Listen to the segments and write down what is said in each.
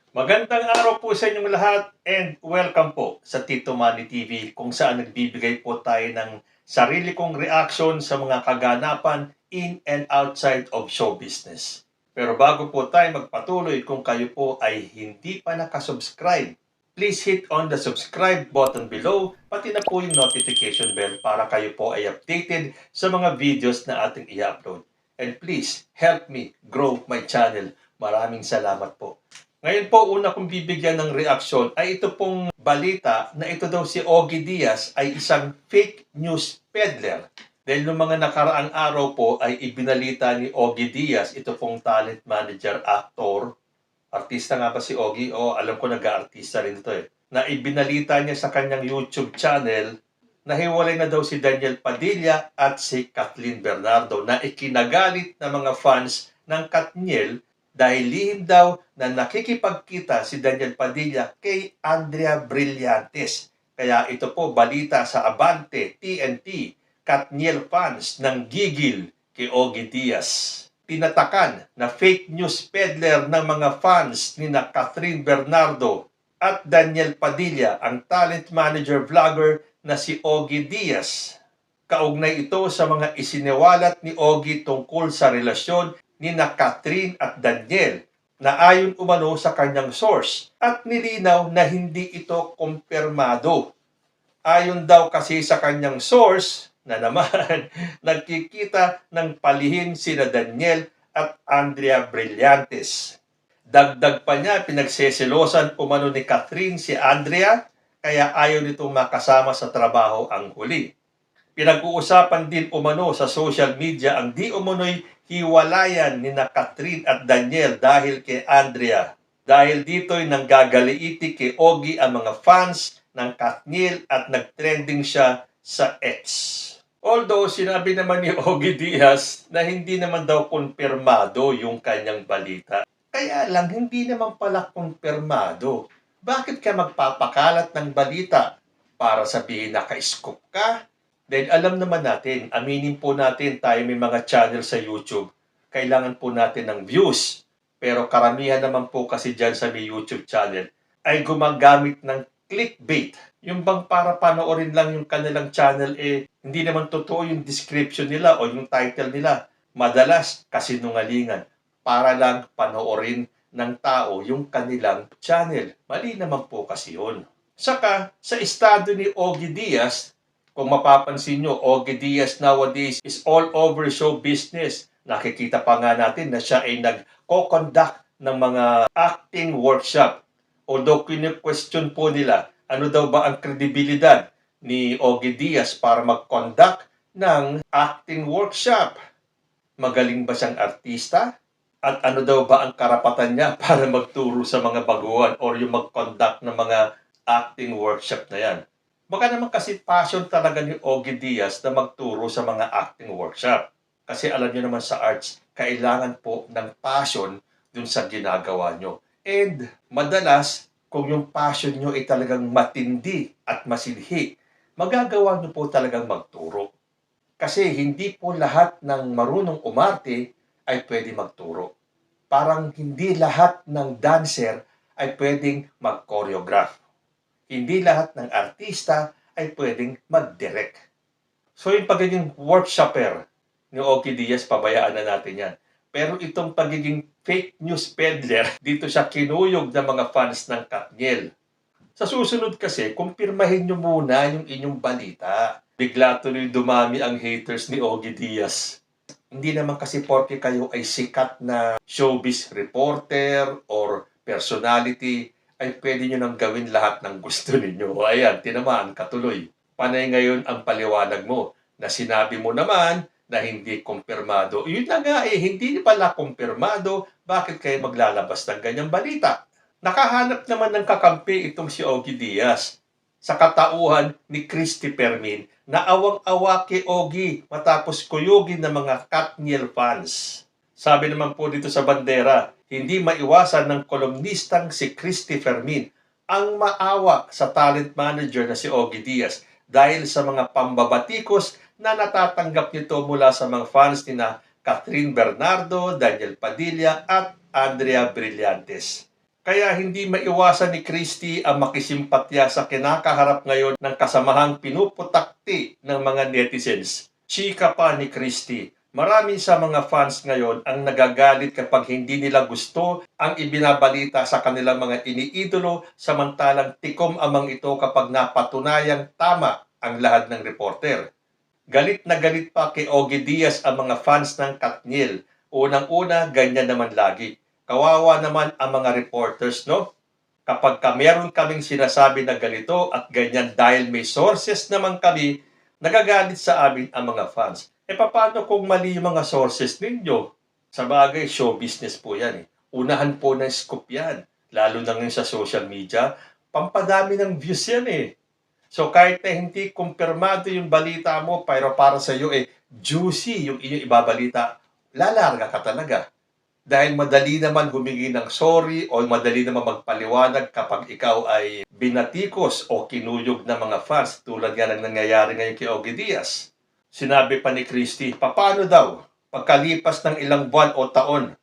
Magandang araw po sa inyong lahat and welcome po sa Tito Manny TV kung saan nagbibigay po tayo ng sarili kong reaction sa mga kaganapan in and outside of show business. Pero bago po tayo magpatuloy, kung kayo po ay hindi pa nakasubscribe, please hit on the subscribe button below, pati na po yung notification bell para kayo po ay updated sa mga videos na ating i-upload. And please help me grow my channel. Maraming salamat po. Ngayon po, una kong bibigyan ng reaksyon ay ito pong balita na ito daw si Ogie Diaz ay isang fake news peddler. Dahil noong mga nakaraang araw po ay ibinalita ni Ogie Diaz, ito pong talent manager, actor, artista nga ba si Ogie? O alam ko nag-aartista rin ito na ibinalita niya sa kanyang YouTube channel na hiwalay na daw si Daniel Padilla at si Kathleen Bernardo na ikinagalit ng mga fans ng Katniel dahil lihim daw na nakikipagkita si Daniel Padilla kay Andrea Brillantes. Kaya ito po balita sa Abante, TNT, Katniel fans ng gigil kay Ogie Diaz. Tinatakan na fake news peddler ng mga fans ni na Catherine Bernardo at Daniel Padilla ang talent manager vlogger na si Ogie Diaz. Kaugnay ito sa mga isiniwalat ni Ogie tungkol sa relasyon ni na Catherine at Daniel na ayon umano sa kanyang source at nilinaw na hindi ito kumpirmado. Ayon daw kasi sa kanyang source na naman nagkikita ng palihim sina Daniel at Andrea Brillantes. Dagdag pa niya, pinagseselosan umano ni Catherine si Andrea kaya ayaw nitong makasama sa trabaho ang huli. Pinag-uusapan din umano sa social media ang di umano'y hiwalayan ni na Catherine at Daniel dahil kay Andrea. Dahil dito'y nanggagaliiti kay Ogie ang mga fans ng Katniel at nagtrending siya sa X. Although sinabi naman ni Ogie Diaz na hindi naman daw kumpirmado yung kanyang balita. Kaya lang hindi naman pala kumpirmado. Bakit ka magpapakalat ng balita? Para sabihin naka-scoop ka? Dahil alam naman natin, aminin po natin tayo may mga channel sa YouTube. Kailangan po natin ng views. Pero karamihan naman po kasi dyan sa may YouTube channel ay gumagamit ng clickbait. Yung bang para panoorin lang yung kanilang channel hindi naman totoo yung description nila o yung title nila. Madalas kasinungalingan para lang panoorin ng tao yung kanilang channel. Mali naman po kasi yun. Saka sa estado ni Ogie Diaz, kung mapapansin nyo, Ogie Diaz nowadays is all over show business. Nakikita pa nga natin na siya ay nag-co-conduct ng mga acting workshop. Although question po nila, ano daw ba ang kredibilidad ni Ogie Diaz para mag-conduct ng acting workshop? Magaling ba siyang artista? At ano daw ba ang karapatan niya para magturo sa mga baguhan or yung mag-conduct ng mga acting workshop na yan? Baka naman kasi passion talaga ni Ogie Diaz na magturo sa mga acting workshop. Kasi alam niyo naman sa arts, kailangan po ng passion dun sa ginagawa nyo. And madalas, kung yung passion nyo ay talagang matindi at masilhi, magagawa nyo po talagang magturo. Kasi hindi po lahat ng marunong umarte ay pwede magturo. Parang hindi lahat ng dancer ay pwedeng mag-choreograph. Hindi lahat ng artista ay pwedeng mag-direct. So yung pagiging workshopper ni Ogie Diaz, pabayaan na natin yan. Pero itong pagiging fake news peddler, dito siya kinuyog ng mga fans ng Katniel. Sa susunod kasi, kumpirmahin nyo muna yung inyong balita. Bigla tuloy dumami ang haters ni Ogie Diaz. Hindi naman kasi porke kayo ay sikat na showbiz reporter or personality, ay pwede nyo nang gawin lahat ng gusto ninyo. Ayan, tinamaan katuloy. Panay ngayon ang paliwanag mo na sinabi mo naman na hindi kumpirmado. Yun na nga hindi pala kumpirmado. Bakit kayo maglalabas ng ganyang balita? Nakahanap naman ng kakampi itong si Ogie Diaz sa katauhan ni Christy Fermin na awang-awa kay Ogie matapos kuyugin ng mga Katniel fans. Sabi naman po dito sa bandera, hindi maiwasan ng kolumnistang si Christy Fermin ang maawa sa talent manager na si Ogie Diaz dahil sa mga pambabatikos na natatanggap nito mula sa mga fans ni na Catherine Bernardo, Daniel Padilla at Andrea Brillantes. Kaya hindi maiwasan ni Christie ang makisimpatya sa kinakaharap ngayon ng kasamahang pinuputakti ng mga netizens. Chika pa ni Christie, marami sa mga fans ngayon ang nagagalit kapag hindi nila gusto ang ibinabalita sa kanilang mga iniidolo, samantalang tikom amang ito kapag napatunayang tama ang lahat ng reporter. Galit na galit pa kay Ogie Diaz ang mga fans ng Katniel. Unang-una, ganyan naman lagi. Kawawa naman ang mga reporters, no? Kapag meron kaming sinasabi na ganito at ganyan dahil may sources naman kami, nagagalit sa amin ang mga fans. Paano kung mali yung mga sources ninyo? Sa bagay, show business po yan. Unahan po ng scoop yan. Lalo na ngayon sa social media, pampadami ng views yan So kahit na hindi kumpirmado yung balita mo, pero para sa iyo juicy yung inyong ibabalita, lalarga ka talaga. Dahil madali naman humingi ng sorry o madali naman magpaliwanag kapag ikaw ay binatikos o kinuyog ng mga fans tulad nga ng nangyayari ngayon kay Ogie Diaz. Sinabi pa ni Christie, paano daw pagkalipas ng ilang buwan o taon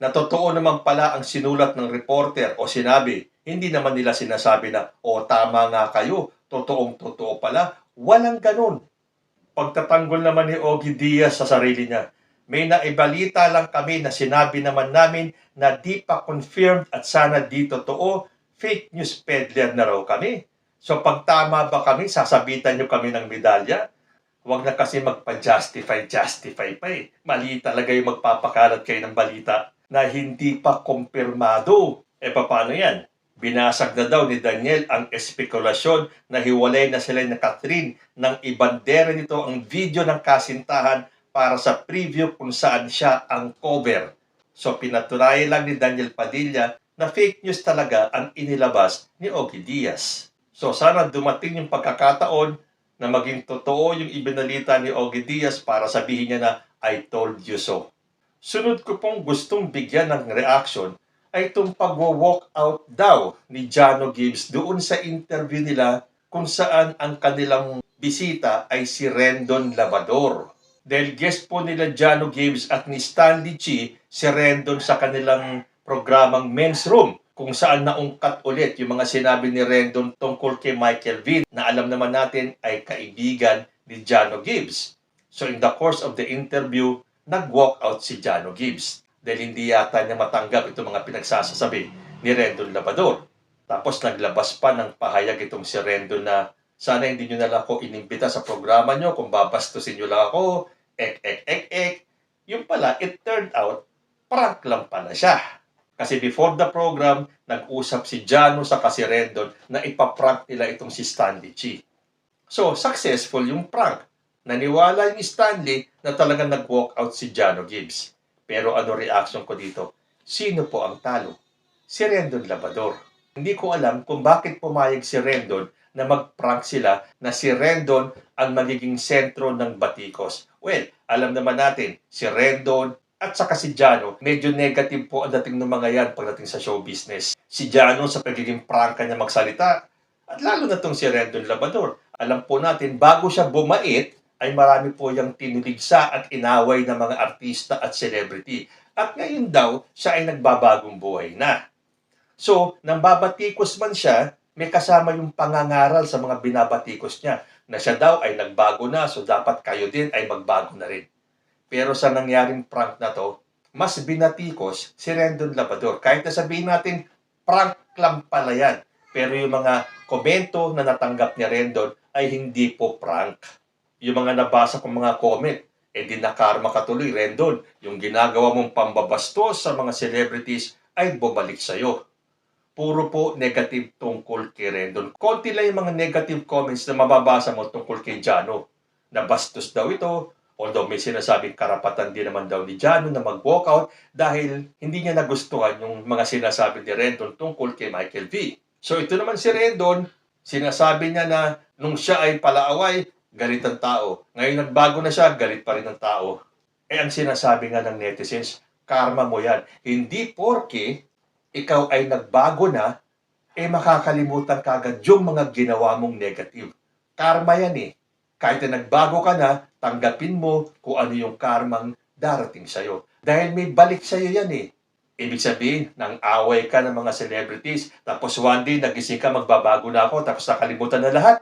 na totoo naman pala ang sinulat ng reporter o sinabi, hindi naman nila sinasabi na, tama nga kayo, totoong-totoo pala. Walang ganun. Pagtatanggol naman ni Ogie Diaz sa sarili niya, may naibalita lang kami na sinabi naman namin na di pa confirmed at sana di totoo, fake news peddler na raw kami. So pag tama ba kami, sasabitan nyo kami ng medalya? Huwag na kasi magpa-justify pa Mali talaga yung magpapakalat kayo ng balita na hindi pa kumpirmado. Paano yan? Binasag na daw ni Daniel ang espekulasyon na hiwalay na sila ni Catherine nang ibandera nito ang video ng kasintahan para sa preview kung saan siya ang cover. So pinatunayan lang ni Daniel Padilla na fake news talaga ang inilabas ni Ogie Diaz. So sana dumating yung pagkakataon na maging totoo yung ibinalita ni Ogie Diaz para sabihin niya na I told you so. Sunod ko pong gustong bigyan ng reaction ay itong pag-walk out daw ni Jano Gibbs doon sa interview nila kung saan ang kanilang bisita ay si Rendon Labrador. Dahil guest po nila Jano Gibbs at ni Stanley Chi, si Rendon sa kanilang programang Men's Room, kung saan naungkat ulit yung mga sinabi ni Rendon tungkol kay Michael Vin na alam naman natin ay kaibigan ni Jano Gibbs. So in the course of the interview, nag-walk out si Jano Gibbs dahil hindi yata niya matanggap itong mga pinagsasasabi ni Rendon Labrador. Tapos naglabas pa ng pahayag itong si Rendon na sana hindi nyo na lang ako inimbita sa programa nyo kung babastusin nyo lang ako, Yung pala, it turned out, prank lang pala siya. Kasi before the program, nag-usap si Jano sa si Rendon na ipaprank nila itong si Stanley Chi. So, successful yung prank. Naniwala yung Stanley na talagang nag-walk out si Jano Gibbs. Pero ano reaction ko dito? Sino po ang talo? Si Rendon Labrador. Hindi ko alam kung bakit pumayag si Rendon na mag-prank sila na si Rendon ang magiging sentro ng batikos. Well, alam naman natin, si Rendon at saka si Jano, medyo negative po ang dating ng mga yan pagdating sa show business. Si Jano sa pagiging prangka niya magsalita, at lalo na itong si Rendon Labrador. Alam po natin, bago siya bumait, ay marami po yung tinuligsa at inaway ng mga artista at celebrity. At ngayon daw, siya ay nagbabagong buhay na. So, nang babatikos man siya, may kasama yung pangangaral sa mga binabatikos niya na siya daw ay nagbago na, so dapat kayo din ay magbago na rin. Pero sa nangyaring prank na to, mas binatikos si Rendon Labrador. Kahit na sabihin natin, prank lang pala yan. Pero yung mga komento na natanggap ni Rendon ay hindi po prank. Yung mga nabasa kong mga comment, di nakarma katuloy, Rendon. Yung ginagawa mong pambabastos sa mga celebrities ay bumalik sa'yo. Puro po negative tungkol kay Rendon. Konti lang yung mga negative comments na mababasa mo tungkol kay Jano. Nabastos daw ito, although may sinasabing karapatan din naman daw ni Jano na mag-walkout dahil hindi niya nagustuhan yung mga sinasabi ni Rendon tungkol kay Michael V. So ito naman si Rendon, sinasabi niya na nung siya ay palaaway, galit ang tao. Ngayon nagbago na siya, galit pa rin ang tao. Ang sinasabi nga ng netizens, karma mo yan. Hindi porke ikaw ay nagbago na, makakalimutan ka agad yung mga ginawa mong negative. Karma yan Kahit na nagbago ka na, tanggapin mo kung ano yung karmang darating sa'yo. Dahil may balik sa'yo yan Ibig sabihin, nang away ka ng mga celebrities, tapos one day nagising ka, magbabago na ako, tapos nakalimutan na lahat.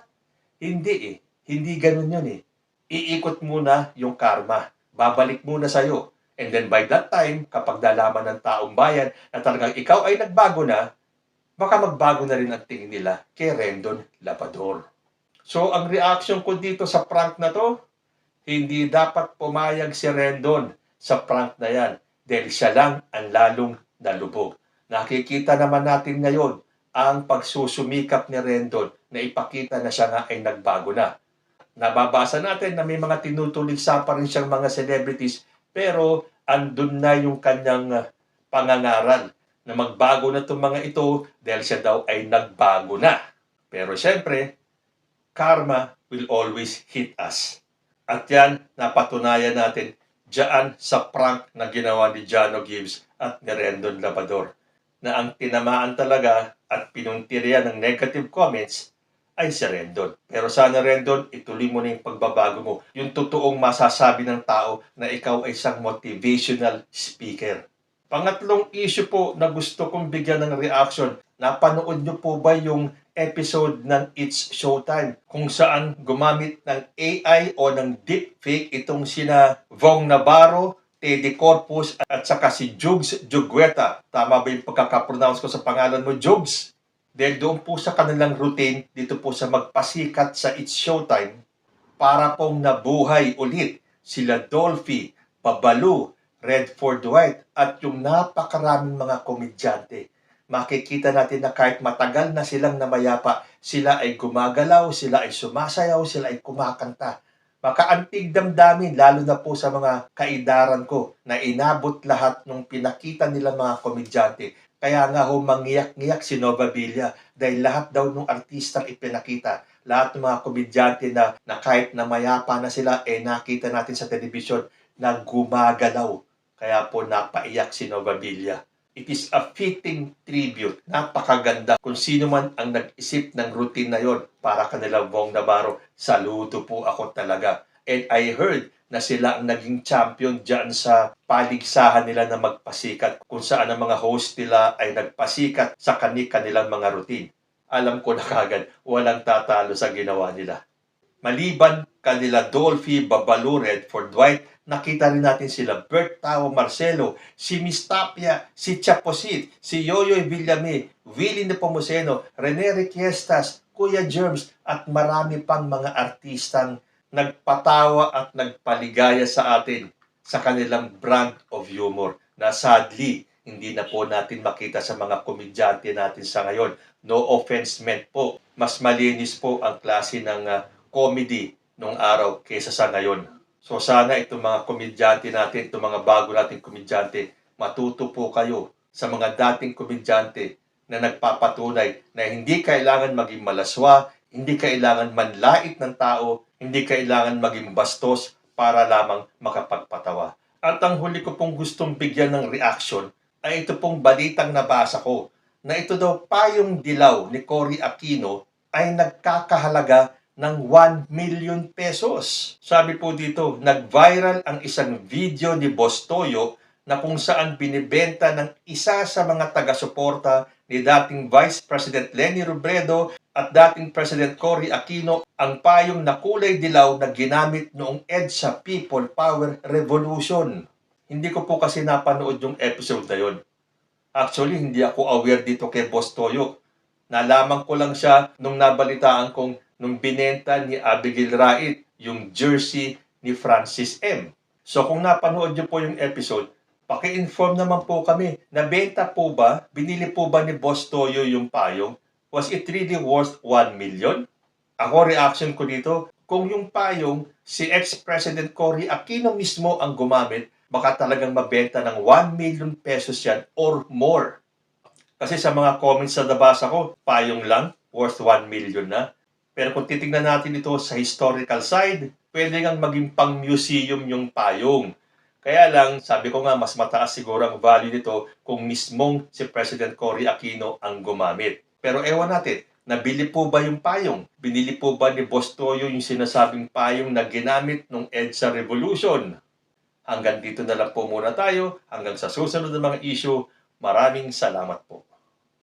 Hindi eh. Hindi ganun yun eh. Iikot muna yung karma. Babalik muna sa'yo. And then by that time, kapag nalaman ng taong bayan na talagang ikaw ay nagbago na, baka magbago na rin ang tingin nila kay Rendon Labrador. So, ang reaction ko dito sa prank na to, hindi dapat pumayag si Rendon sa prank na yan dahil siya lang ang lalong nalubog. Nakikita naman natin ngayon ang pagsusumikap ni Rendon na ipakita na siya nga ay nagbago na. Nababasa natin na may mga tinutuligsa pa rin siyang mga celebrities pero andun na yung kanyang pangangaral na magbago na itong mga ito dahil siya daw ay nagbago na. Pero syempre, karma will always hit us. At yan, napatunayan natin diyan sa prank na ginawa ni Jano Gibbs at ni Rendon Labrador na ang tinamaan talaga at pinuntirian ng negative comments ay si Rendon. Pero sana Rendon, ituloy mo na yung pagbabago mo. Yung totoong masasabi ng tao na ikaw ay isang motivational speaker. Pangatlong issue po na gusto kong bigyan ng reaction, napanood nyo po ba yung episode ng It's Showtime kung saan gumamit ng AI o ng deepfake itong sina Vong Navarro, Teddy Corpus at saka si Jugs Jugueta. Tama ba yung pagkakapronounce ko sa pangalan mo, Jugs? Dahil doon po sa kanilang routine, dito po sa magpasikat sa It's Showtime, para pong nabuhay ulit sila Dolphy, Babalu, Redford White at yung napakaraming mga komedyante. Makikita natin na kahit matagal na silang namayapa, sila ay gumagalaw, sila ay sumasayaw, sila ay kumakanta. Makaantig damdamin, lalo na po sa mga kaidaran ko na inabot lahat ng pinakita nilang mga komedyante. Kaya nga ho, mangiyak-ngiyak si Nova Villa dahil lahat daw ng artistang ipinakita, lahat ng mga komedyante na kahit namayapa na sila, nakita natin sa telebisyon na gumagalaw. Kaya po napaiyak si Nova Villa. It is a fitting tribute. Napakaganda. Kung sino man ang nag-isip ng routine na yon para kanila Vong Navarro, saludo po ako talaga. And I heard na sila ang naging champion dyan sa paligsahan nila na magpasikat kung saan ang mga host nila ay nagpasikat sa kanilang mga routine. Alam ko na kagad, walang tatalo sa ginawa nila. Maliban kanila Dolphy, Babalu, Redford White, nakita rin natin sila Bert Tao Marcelo, si Miss Tapia, si Chaposit, si Yoyoy Villame, Willie Nepomuceno, Rene Requiestas, Kuya Germs, at marami pang mga artistang nagpatawa at nagpaligaya sa atin sa kanilang brand of humor na sadly, hindi na po natin makita sa mga komedyante natin sa ngayon. No offense meant po. Mas malinis po ang klase ng comedy nung araw kaysa sa ngayon. So sana itong mga komedyante natin, itong mga bago nating komedyante, matuto po kayo sa mga dating komedyante na nagpapatunay na hindi kailangan maging malaswa, hindi kailangan manlait ng tao, hindi kailangan maging bastos para lamang makapagpatawa. At ang huli ko pong gustong bigyan ng reaction ay ito pong balitang nabasa ko na ito daw payong dilaw ni Cory Aquino ay nagkakahalaga ng 1 million pesos. Sabi po dito, nag-viral ang isang video ni Boss Toyo na kung saan binibenta ng isa sa mga taga-suporta ni dating Vice President Leni Robredo at dating President Cory Aquino ang payong na kulay dilaw na ginamit noong EDSA People Power Revolution. Hindi ko po kasi napanood yung episode na yun. Actually, hindi ako aware dito kay Boss Toyo. Nalaman ko lang siya nung nabalitaan kong nung binenta ni Abigail Rait yung jersey ni Francis M. So kung napanood niyo po yung episode, paki-inform naman po kami, nabenta po ba, binili po ba ni Boss Toyo yung payong? Was it really worth 1 million? Ako, reaction ko dito, kung yung payong si ex-President Cory Aquino mismo ang gumamit, baka talagang mabenta ng 1 million pesos yan or more. Kasi sa mga comments na nabasa ko, payong lang, worth 1 million na. Pero kung titignan natin ito sa historical side, pwede ngang maging pang-museum yung payong. Kaya lang, sabi ko nga, mas mataas siguro ang value nito kung mismong si President Cory Aquino ang gumamit. Pero ewan natin, nabili po ba yung payong? Binili po ba ni Boss Toyo yung sinasabing payong na ginamit nung EDSA Revolution? Hanggang dito na lang po muna tayo. Hanggang sa susunod na mga issue, Maraming salamat po.